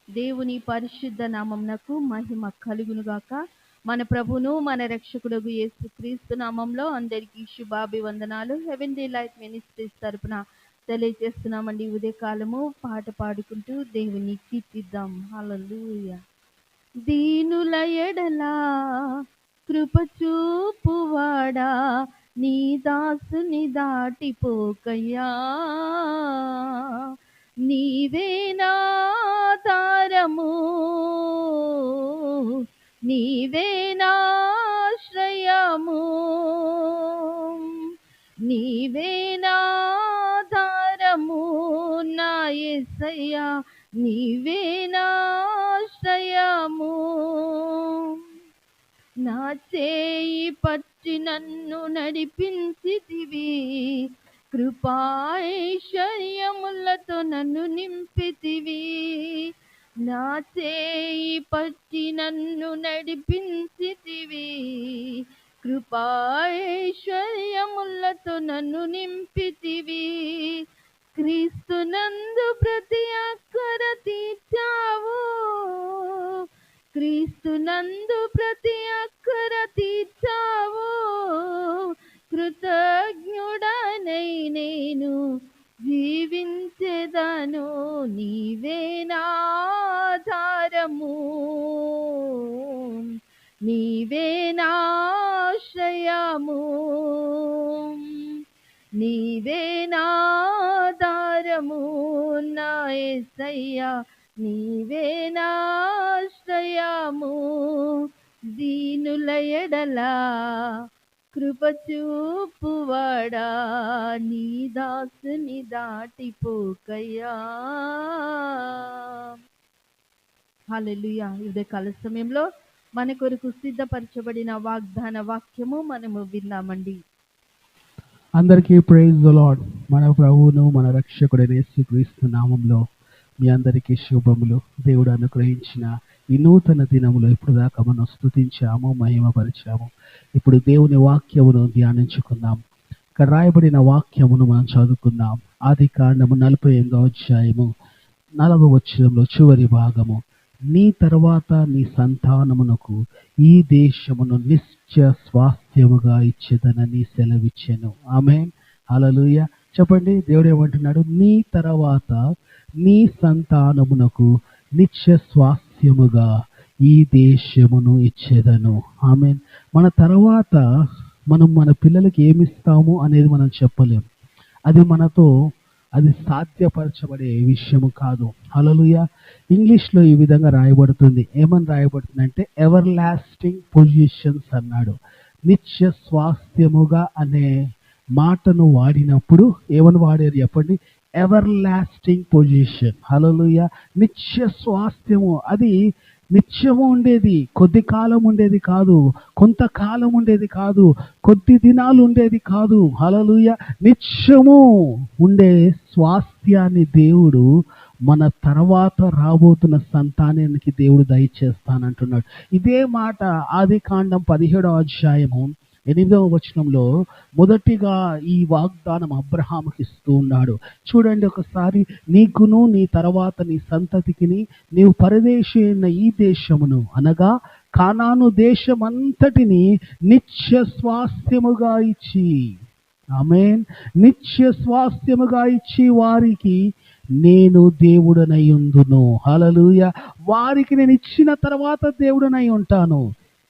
దేవుని పరిశుద్ధ నామమునకు మహిమ కలుగునుగాక. మన ప్రభును మన రక్షకుడగు యేసుక్రీస్తు నామంలో అందరికీ శుభాభివందనాలు. హెవెన్లీ లైట్ మినిస్ట్రీస్ తరపున తెలియజేస్తున్నామండి. ఉదయకాలము పాట పాడుకుంటూ దేవుని కీర్తిద్దాం. హల్లెలూయా. దీనుల ఎడలా కృప చూపువాడా, నీ దాసుని దాటిపోకయ్యా. నీవే నాధారము, నీవే నాశ్రయము, నీవే నాధారము నా యేసయ్యా, నీవే నాశ్రయము. నా చేయి పట్టి నన్ను నడిపించితివి, కృపాైశ్వర్యములతో నన్ను నింపితివి. నా చేయి పట్టి నన్ను నడిపించితివి, కృపాైశ్వర్యములతో నన్ను నింపితివి. క్రీస్తునందు ప్రతి అక్కర తీర్చావు, క్రీస్తునందు ప్రతి అక్కర తీర్చావు. కృతజ్ఞుడనై నేను జీవించెదను, నీవే నాధారము, నీవే నాశ్రయము, నీవే నాధారము నా యేసయ్యా, నీవే నాశ్రయము. దీనుల ఎడలా కృప చూపువాడా, నీ దాసుని దాటిపోకయ్యా. హల్లెలూయా. ఉదయకాల సమయంలో మన కొరకు సిద్ధపరచబడిన వాగ్దాన వాక్యము మనము విన్నామండి. అందరికీ ప్రైజ్ ది లార్డ్. మన ప్రభువును మన రక్షకుడైన యేసుక్రీస్తు నామంలో మీ అందరికీ శుభములు. దేవుడు అనుగ్రహించిన ఈ నూతన దినములో ఇప్పుడు దాకా మనం స్తుతించాము, మహిమపరిచాము. ఇప్పుడు దేవుని వాక్యమును ధ్యానించుకుందాం. ఇక్కడ రాయబడిన వాక్యమును మనం చదువుకుందాం. ఆదికాండము 48వ అధ్యాయము 4వ వచనంలో చివరి భాగము. నీ తర్వాత నీ సంతానమునకు ఈ దేశమును నిశ్చయ స్వాస్థ్యముగా ఇచ్చేదనని సెలవిచ్చెను. ఆమేన్. హల్లెలూయా. చెప్పండి, దేవుడు ఏమంటున్నాడు? నీ తర్వాత నీ సంతానమునకు నిత్య స్వాస్థ్యముగా ఈ దేశమును ఇచ్చేదను. ఆమేన్. మన తర్వాత మనం మన పిల్లలకి ఏమిస్తాము అనేది మనం చెప్పలేం. అది సాధ్యపరచబడే విషయము కాదు. హల్లెలూయా. ఇంగ్లీష్లో ఈ విధంగా రాయబడుతుంది. ఏమని రాయబడుతుంది అంటే ఎవర్ లాస్టింగ్ పొజిషన్స్ అన్నాడు. నిత్య స్వాస్థ్యముగా అనే మాటను వాడినప్పుడు ఏమని వాడారు చెప్పండి? Ever lasting position. హల్లెలూయా. నిత్య స్వాస్థ్యము, అది నిత్యము ఉండేది, కొద్ది కాలం ఉండేది కాదు, కొంతకాలం ఉండేది కాదు, కొద్ది దినాలు ఉండేది కాదు. హల్లెలూయా. నిత్యము ఉండే స్వాస్థ్యాన్ని దేవుడు మన తర్వాత రాబోతున్న సంతానానికి దేవుడు దయచేస్తానంటున్నాడు. ఇదే మాట ఆదికాండం 17వ అధ్యాయము 8వ వచనంలో మొదటిగా ఈ వాగ్దానం అబ్రహాముకి ఇస్తూ ఉన్నాడు. చూడండి ఒకసారి. నీకును నీ తర్వాత నీ సంతతికిని నీవు పరదేశి అయిన ఈ దేశమును అనగా కానాను దేశమంతటిని నిత్య స్వాస్థ్యముగా ఇచ్చి, ఆమేన్, నిత్య స్వాస్థ్యముగా ఇచ్చి వారికి నేను దేవుడనై ఉందును. హల్లెలూయా. వారికి నేను ఇచ్చిన తర్వాత దేవుడనై ఉంటాను.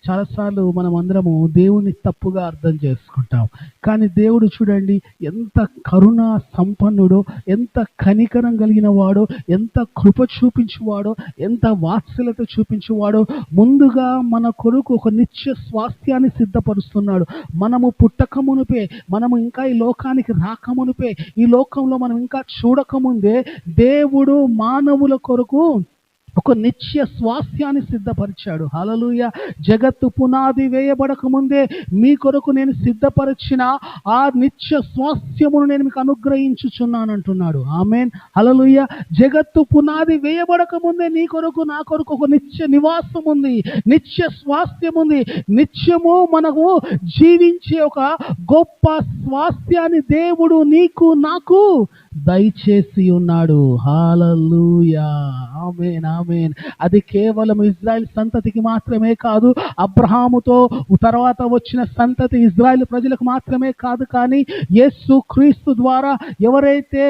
చాలాసార్లు మనం అందరము దేవుని తప్పుగా అర్థం చేసుకుంటాం. కానీ దేవుడు చూడండి ఎంత కరుణ సంపన్నుడో, ఎంత కనికరం కలిగిన వాడో, ఎంత కృప చూపించువాడో, ఎంత వాత్సల్యత చూపించువాడో. ముందుగా మన కొరకు ఒక నిత్య స్వాస్థ్యాన్ని సిద్ధపరుస్తున్నాడు. మనము పుట్టక మునిపే, మనము ఇంకా ఈ లోకానికి రాకమునిపే, ఈ లోకంలో మనం ఇంకా చూడకముందే దేవుడు మానవుల కొరకు ఒక నిత్య స్వాస్థ్యాన్ని సిద్ధపరిచాడు. హల్లెలూయా. జగత్తు పునాది వేయబడక ముందే మీ కొరకు నేను సిద్ధపరిచిన ఆ నిత్య స్వాస్థ్యమును నేను మీకు అనుగ్రహించుచున్నాను అంటున్నాడు. ఆమేన్. హల్లెలూయా. జగత్తు పునాది వేయబడక ముందే నీ కొరకు నా కొరకు ఒక నిత్య నివాసం ఉంది, నిత్య స్వాస్థ్యం ఉంది. నిత్యము మనకు జీవించే ఒక గొప్ప స్వాస్థ్యాన్ని దేవుడు నీకు నాకు దయచేసి ఉన్నాడు. హల్లెలూయా, ఆమేన్, ఆమేన్. అది కేవలం ఇజ్రాయెల్ సంతతికి మాత్రమే కాదు, అబ్రహాముతో తర్వాత వచ్చిన సంతతి ఇజ్రాయెల్ ప్రజలకు మాత్రమే కాదు, కానీ యేసు క్రీస్తు ద్వారా ఎవరైతే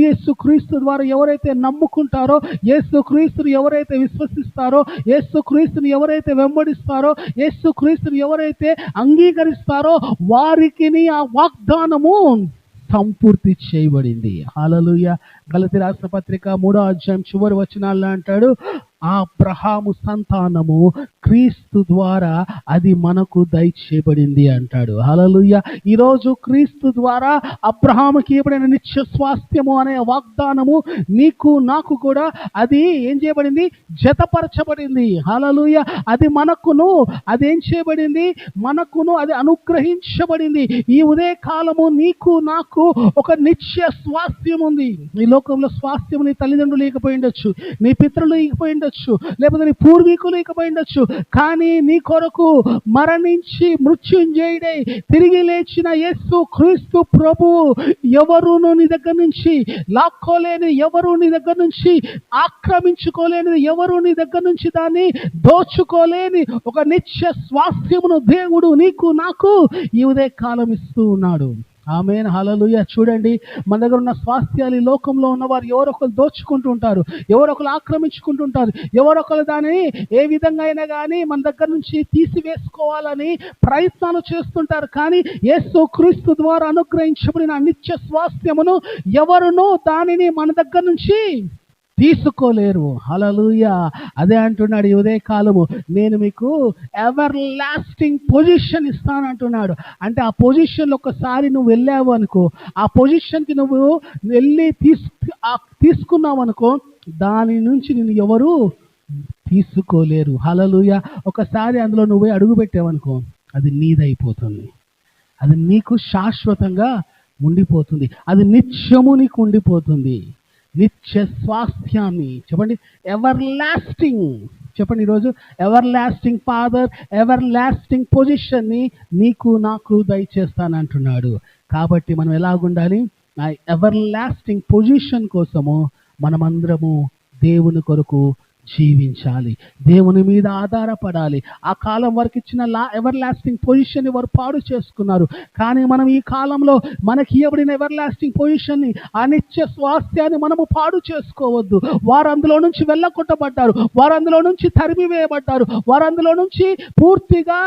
యేసు క్రీస్తు ద్వారా ఎవరైతే నమ్ముకుంటారో, యేసు క్రీస్తుని ఎవరైతే విశ్వసిస్తారో, యేసు క్రీస్తుని ఎవరైతే వెంబడిస్తారో, యేసు క్రీస్తుని ఎవరైతే అంగీకరిస్తారో వారికి ఆ వాగ్దానము సంపూర్తి చేయబడింది. హల్లెలూయా. గలతీ రాసిన పత్రిక 3వ అధ్యాయం చివరి వచనాల్లో అంటాడు, ఆ అబ్రహాము సంతానము క్రీస్తు ద్వారా అది మనకు దయచేయబడింది అంటాడు. హల్లెలూయా. ఈరోజు క్రీస్తు ద్వారా అబ్రహాముకి ఇవ్వబడిన నిత్య స్వాస్థ్యము అనే వాగ్దానము నీకు నాకు కూడా అది ఏం చేయబడింది? జతపరచబడింది. హల్లెలూయా. అది మనకును అదేం చేయబడింది? మనకును అది అనుగ్రహించబడింది. ఈ ఉదయ కాలము నీకు నాకు ఒక నిత్య స్వాస్థ్యం ఉంది. ఈ లోకంలో స్వాస్థ్యం నీ తల్లిదండ్రులు లేకపోయి ఉండొచ్చు, నీ పితరులు లేకపోయి ఉండొచ్చు, లేకపోతే నీ పూర్వీకులు లేకపోయి ఉండొచ్చు, కానీ నీ కొరకు మరణించి మృత్యుంజయుడై తిరిగి లేచిన యేసు క్రీస్తు ప్రభువు ఎవరును నీ దగ్గర నుంచి లాక్కోలేని, ఎవరు నీ దగ్గర నుంచి ఆక్రమించుకోలేనిది, ఎవరు నీ దగ్గర నుంచి దాన్ని దోచుకోలేని ఒక నిత్య స్వాస్థ్యమును దేవుడు నీకు నాకు ఈ ఉదయ కాలం ఇస్తూ ఉన్నాడు. ఆమేన్, హల్లెలూయా. చూడండి, మన దగ్గర ఉన్న స్వాస్థ్యాలు ఈ లోకంలో ఉన్నవారు ఎవరొకరు దోచుకుంటూ ఉంటారు, ఎవరొకరు ఆక్రమించుకుంటుంటారు, ఎవరొకరు దానిని ఏ విధంగా అయినా కానీ మన దగ్గర నుంచి తీసివేసుకోవాలని ప్రయత్నాలు చేస్తుంటారు. కానీ యేసు క్రీస్తు ద్వారా అనుగ్రహించబడిన నిత్య స్వాస్థ్యమును ఎవరునూ దానిని మన దగ్గర నుంచి తీసుకోలేరు. హల్లెలూయా. అదే అంటున్నాడు ఈ ఉదయ కాలము, నేను మీకు ఎవర్ లాస్టింగ్ పొజిషన్ ఇస్తానంటున్నాడు. అంటే ఆ పొజిషన్లో ఒకసారి నువ్వు వెళ్ళావు అనుకో, ఆ పొజిషన్కి నువ్వు వెళ్ళి తీసుకున్నావు అనుకో, దాని నుంచి నేను ఎవరు తీసుకోలేరు. హల్లెలూయా. ఒకసారి అందులో నువ్వే అడుగు పెట్టావనుకో, అది నీదైపోతుంది, అది నీకు శాశ్వతంగా ఉండిపోతుంది, అది నిత్యము నీకు ఉండిపోతుంది. నిత్య స్వాస్థ్యాన్ని చెప్పండి, ఎవర్ లాస్టింగ్ చెప్పండి. ఈరోజు ever lasting father, ever lasting పొజిషన్ని నీకు నాకు దయచేస్తానంటున్నాడు. కాబట్టి మనం ఎలాగుండాలి? ఆ ఎవర్ లాస్టింగ్ పొజిషన్ కోసము మనమందరము దేవుని కొరకు జీవించాలి, దేవుని మీద ఆధారపడాలి. ఆ కాలం వరకు ఇచ్చిన ఎవర్ లాస్టింగ్ పొజిషన్ని వారు పాడు చేసుకున్నారు, కానీ మనం ఈ కాలంలో మనకి ఇవ్వబడిన ఎవర్ లాస్టింగ్ పొజిషన్ని, ఆ నిత్య స్వాస్థ్యాన్ని మనము పాడు చేసుకోవద్దు. వారు అందులో నుంచి వెళ్ళగొట్టబడ్డారు, వారు అందులో నుంచి తరిమివేయబడ్డారు, వారు అందులో నుంచి పూర్తిగా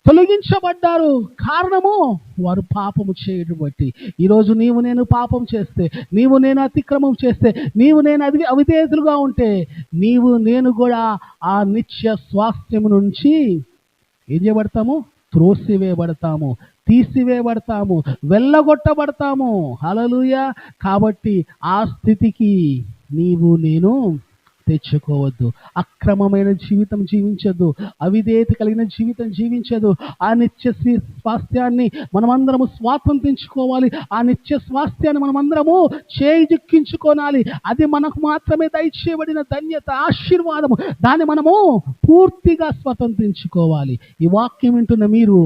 తొలగించబడ్డారు. కారణము వారు పాపము చేయడం బట్టి. ఈరోజు నీవు నేను పాపం చేస్తే, నీవు నేను అతిక్రమం చేస్తే, నీవు నేను అవిధేయులుగా ఉంటే, నీవు నేను కూడా ఆ నిత్య స్వాస్థ్యము నుంచి ఏం చేయబడతాము? త్రోసివేయబడతాము, తీసివేయబడతాము, వెళ్ళగొట్టబడతాము. హల్లెలూయా. కాబట్టి ఆ స్థితికి నీవు నేను తెచ్చుకోవద్దు. అక్రమమైన జీవితం జీవించద్దు, అవిధేయత కలిగిన జీవితం జీవించదు. ఆ నిత్య స్వాస్థ్యాన్ని మనమందరము స్వాతంత్రించుకోవాలి. ఆ నిత్య స్వాస్థ్యాన్ని మనమందరము చేజిక్కించుకోనాలి. అది మనకు మాత్రమే దయచేయబడిన ధన్యత, ఆశీర్వాదము. దాన్ని మనము పూర్తిగా స్వతంత్రించుకోవాలి. ఈ వాక్యం వింటున్న మీరు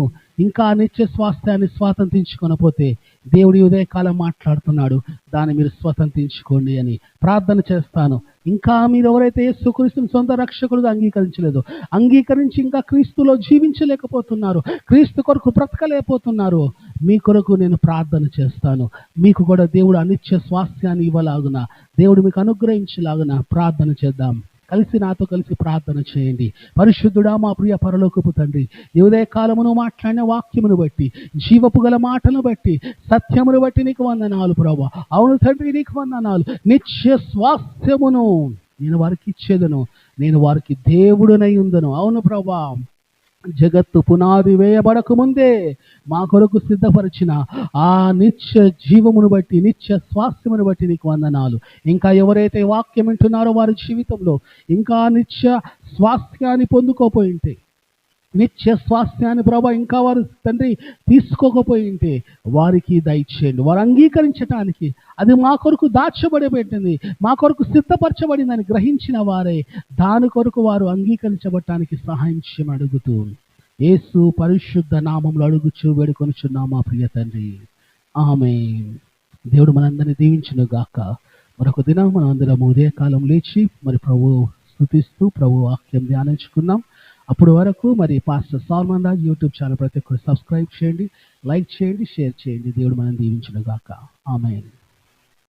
ఇంకా నిత్య స్వాస్థ్యాన్ని స్వాతంత్రించుకోకపోతే దేవుడి ఉదయకాలం మాట్లాడుతున్నాడు, దాన్ని మీరు స్వతంత్రించుకోండి అని ప్రార్థన చేస్తాను. ఇంకా మీరు ఎవరైతే యేసుక్రీస్తుని సొంత రక్షకుడుగా అంగీకరించలేదో, అంగీకరించి ఇంకా క్రీస్తులో జీవించలేకపోతున్నారు, క్రీస్తు కొరకు బ్రతకలేకపోతున్నారు, మీ కొరకు నేను ప్రార్థన చేస్తాను. మీకు కూడా దేవుడు అనిత్య స్వాస్థ్యాన్ని ఇవ్వలాగున, దేవుడు మీకు అనుగ్రహించలాగున ప్రార్థన చేద్దాం. కలిసి నాతో కలిసి ప్రార్థన చేయండి. పరిశుద్ధుడా, మా ప్రియ పరలోకపు తండ్రి, ఈ ఉదయ కాలమును మాట్లాడిన వాక్యమును బట్టి, జీవపు గల మాటను బట్టి, సత్యమును బట్టి నీకు వందనాలు ప్రభువా. అవును తండ్రి, నీకు వందనాలు. నిత్య స్వాస్థ్యమును నేను వారికి ఇచ్చేదను, నేను వారికి దేవుడునై ఉందను. అవును ప్రభువా, జగత్తు పునాది వేయబడక ముందే మా కొరకు సిద్ధపరిచిన ఆ నిత్య జీవమును బట్టి, నిత్య స్వాస్థ్యమును బట్టి నీకు వందనాలు. ఇంకా ఎవరైతే వాక్యం వింటున్నారో వారి జీవితంలో ఇంకా నిత్య స్వాస్థ్యాన్ని పొందుకోపోయి ఉంటే, నిత్య స్వాస్థ్యాన్ని ప్రభా ఇంకా వారు తండ్రి తీసుకోకపోయి ఉంటే వారికి దయచేయండి. వారు అంగీకరించటానికి అది మా కొరకు దాచబడబెట్టింది, మా కొరకు సిద్ధపరచబడిందని గ్రహించిన వారే దాని కొరకు వారు అంగీకరించబడటానికి సహాయం చేయమని అడుగుతూ యేసు పరిశుద్ధ నామములో అడుగుచూ వేడుకొనుచున్నాం మా ప్రియ తండ్రి. ఆమేన్. దేవుడు మనందరినీ దీవించును గాక. మరొక దినం మనం అందరం ఉదయకాలం లేచి మరి ప్రభు స్తుతిస్తూ ప్రభు వాక్యం ధ్యానించుకుందాం. అప్పుడు వరకు మరి pastor Salman Raj YouTube channel ప్రతి ఒక్కరు సబ్స్క్రైబ్ చేయండి, లైక్ చేయండి, షేర్ చేయండి. దేవుడు మనం దీవించును గాక. ఆమేన్.